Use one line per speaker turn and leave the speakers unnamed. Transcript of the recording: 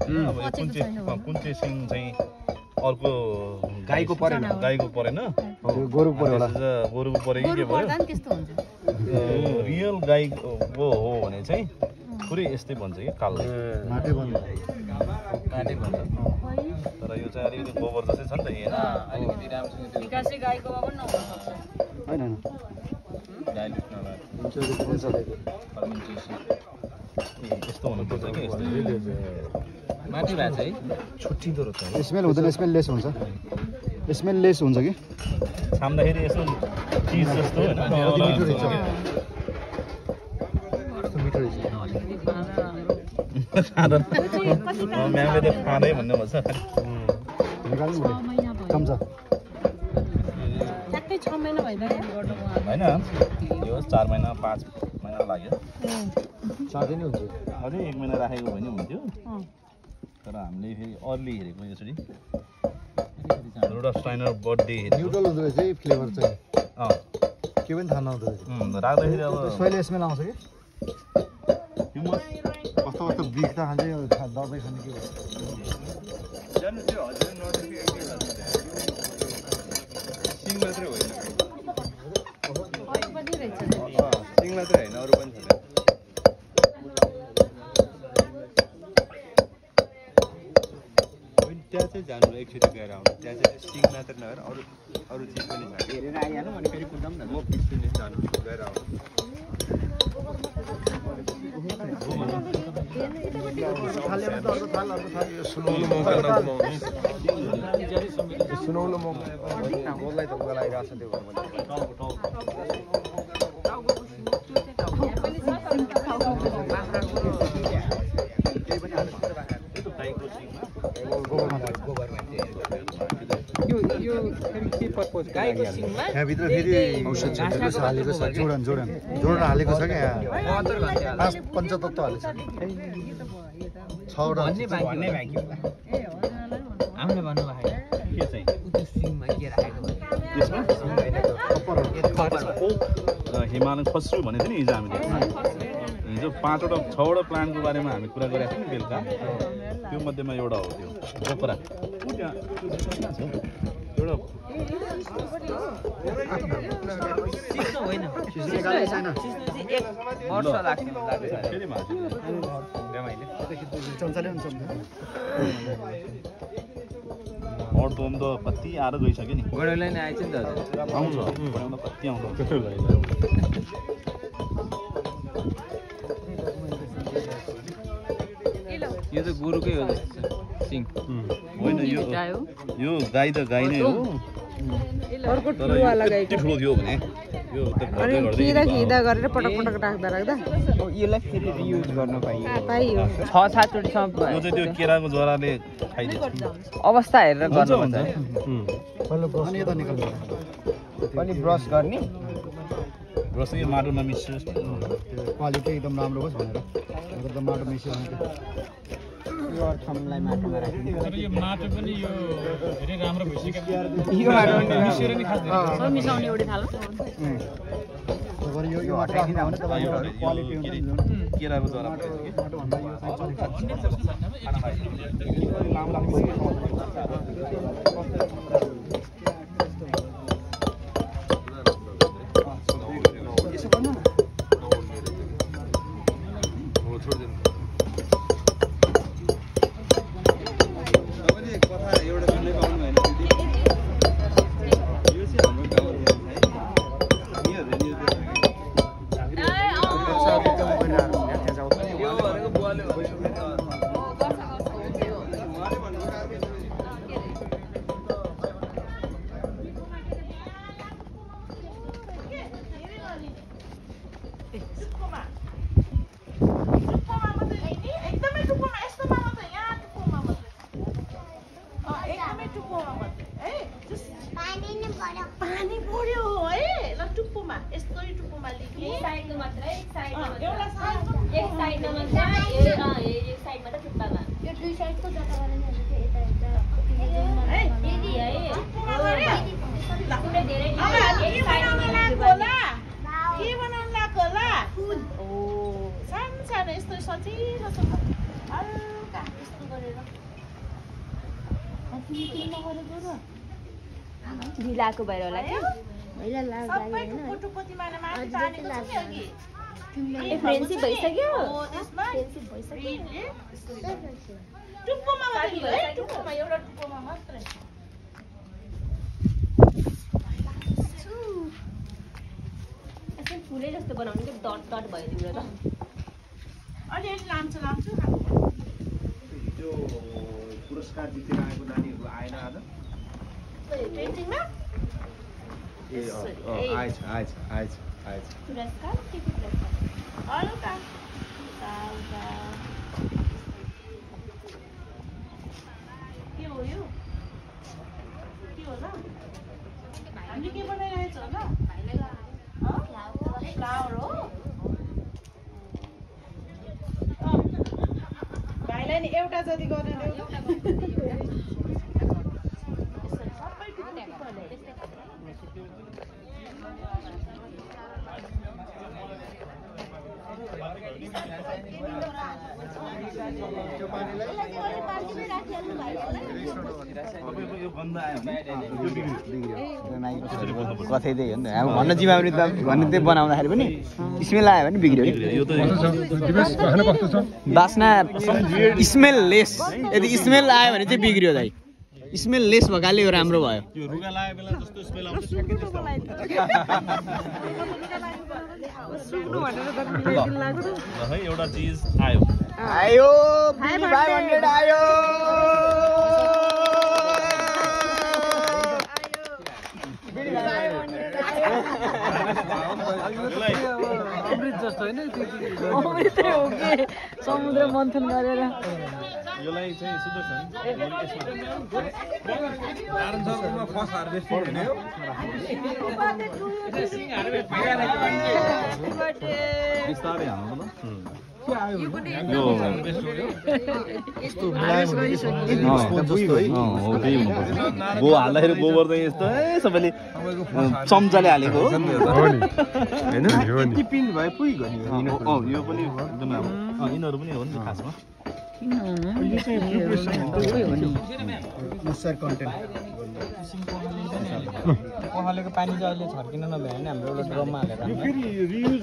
अब कुन चाहिँ सिङ चाहिँ अर्को गाईको परेन
गोरुको पर्यो होला
गोरुको पऱ्यो कि के भयो रियल गाईको हो भने चाहिँ पुरै यस्तै बन्छ कि कालो
माटै बन्छ
तर यो चाहिँ अलिकति गोबर जस्तै छ नि त यहाँ
अलिकति राम्रोसँग विकासै गाईकोमा पनि नहुन सक्छ
हैन
यस्तो हुनुपर्छ कि यस्तो
माथि भएको छ है
छुट्टिँदो रहेछ
स्मेल हुँदैन स्मेल लेस हुन्छ स्मेल लेस हुन्छ कि
छाम्दाखेरि यसो चिज जस्तो होइन
मिठो रहेछ
म्यामले त खाँदै भन्नु भन्छ
चम्चा
ठ्याक्कै 6 महिना भइरहेको
होइन यो 4 महिना 5 महिना लाग्यो
साथै नै हुन्छ
अझै 1 महिना राखेको भने हुन्थ्यो तर हामीले फेरि अर्ली हेरेको यसरी रुडल्फ स्टाइनर बर्थडे हेरेको
न्युट्रल हुँदो रहेछ है फ्लेभर चाहिँ के पनि थाहा नहुँदो रहेछ
राख्दाखेरि अब
सोइले स्मेल आउँछ कि
ह्युमस
कस्तो कस्तो बिग्दा खान्छ यो दबाई खाने के
सिङ मात्रै होइन सिङ मात्रै होइन अरू पनि छ त्यहाँ चाहिँ जानु एकचोटि गएर आउनु त्यहाँ चाहिँ सिङ मात्र नभएर अरू चिज पनि छ हेरेर आइहाल्नु अनि फेरि कुदाम न म पिछे जानु गएर आउनु सुनौलो मौकालाई त गलाइरहेको छ त्यो यहाँभित्र फेरि औषध हालेको छ जोडन हालेको छ क्या यहाँ 5 पञ्चतत्व हालेको छ 6वटा
हामीले भन्नुभयो
के चाहिँ
सिङमा के राखेको
हिमालयन खस्रो भनेको थियो नि हिजो हामीले हिजो 5वटा 6वटा प्लान्टको बारेमा हामी कुरा गरेका थियौँ नि बेलुका त्यो मध्येमा एउटा हो त्यो पोखरा एउटा
होइन वर्ष लाग्छ
अर्थोम त कति आएर गइसक्यो नि
गडैलाई नै आएछ नि त
आउँछ कति आउँछ
यो त गोरुकै हो जस्तो सिङ
होइन यो गाई त गाई नै हो
अर्को ठुलोवाला गाईको
ठुलो थियो भने यो त
खिदा गरेर पटक राख्दा
यसलाई फेरि रियुज गर्न पाइयो
पाइयो
6-7 चोटिसम्म
त्यो चाहिँ त्यो केराको जराले खाइदिन्छ
अवस्था हेरेर गर्नुपर्छ
अनि
ब्रस गर्ने
ब्रस यो माटोमा मिसियोस्
क्वालिटी एकदम राम्रो होस् भनेर एकदम माटो मिसियो भने
यो अर्थमलाई माटोमा राख्ने
तर यो माटो पनि यो धेरै राम्रो भइसक्यो
यो माटो
मिसेर नि खास
सब मिसाउने एउटै थाल्नु
यो हटाइदिँदा हुन्छ तपाईँको क्वालिटी हुन्छ
केराको जरा
पानी पर्यो है ल टुप्पोमा यस्तो टुप्पोमा लिखी
एक साइडमा मात्रै एक साइडमा
एउटा साइड
एक साइडमा मात्रै एक साइडमा त टुप्पामा
यो दुई साइडको जग्गा गरेर यता यता
है दिदी है
टुप्पोमा गरे
कुनै धेरै
अब के बनाउन लाग्यो होला के बनाउन लाग्यो होला ओ सानो सानो यस्तो सजिलो छ हल्का यस्तो गरेर
ढिलाको भएर होला कि
पहिला लाज
सबै
लाग्यो
टुप्पो टुप्पो तिमीहरूले माथि पारेको छ नि अघि
ए फ्रेन्डसिप भइसक्यो
हो त्यसमा
फ्रेन्डसिप भइसक्यो
रिडले टुप्पोमा मात्रै है टुप्पोमा एउटा टुप्पोमा मात्रै
यसो फुलै जस्तो बनाउनु कि डट डट भयो तिम्रो त
अलिअलि लाम्छु
हिजो पुरस्कार जितेर आएको नानीहरू आएन आज
पेन्टिङमा
आएछ
पुरस्कार के पुरस्कार
हल्का के हो यो के होला हामीले के बनाइरहेछ होला फ्लावर हो भाइलाई नि एउटा जति गर्न देऊ सबै
यो गन्ध आयो भने
कतै त्यही हो नि त अब भन्न जिम्मेवारी त भन्ने त्यो बनाउँदाखेरि पनि स्मेल आयो भने बिग्रियो
यो त
बास्ना स्मेल लेस यदि स्मेल आयो भने चाहिँ बिग्रियो दाइ स्मेल लेस भएकाले यो राम्रो भयो
त्यो रुगा लागेको बेला जस्तो स्मेल आउँछ है एउटा चिज आयो
आयो 500 आयो
अमृत जस्तो होइन अमृतै हो कि समुद्र मन्थन गरेर
योलाई चाहिँ सुदर्शन बिस्तारै हाल्नु ल गो हाल्दाखेरि गोबर चाहिँ यस्तो सबैले चम्चाले हालेको हो यो पनि एकदम यिनीहरू पनि हो नि त खासमा
पखालेको पानी चाहिँ अहिले छर्किन नभ्यायो भने हाम्रो एउटा ड्रममा हालेर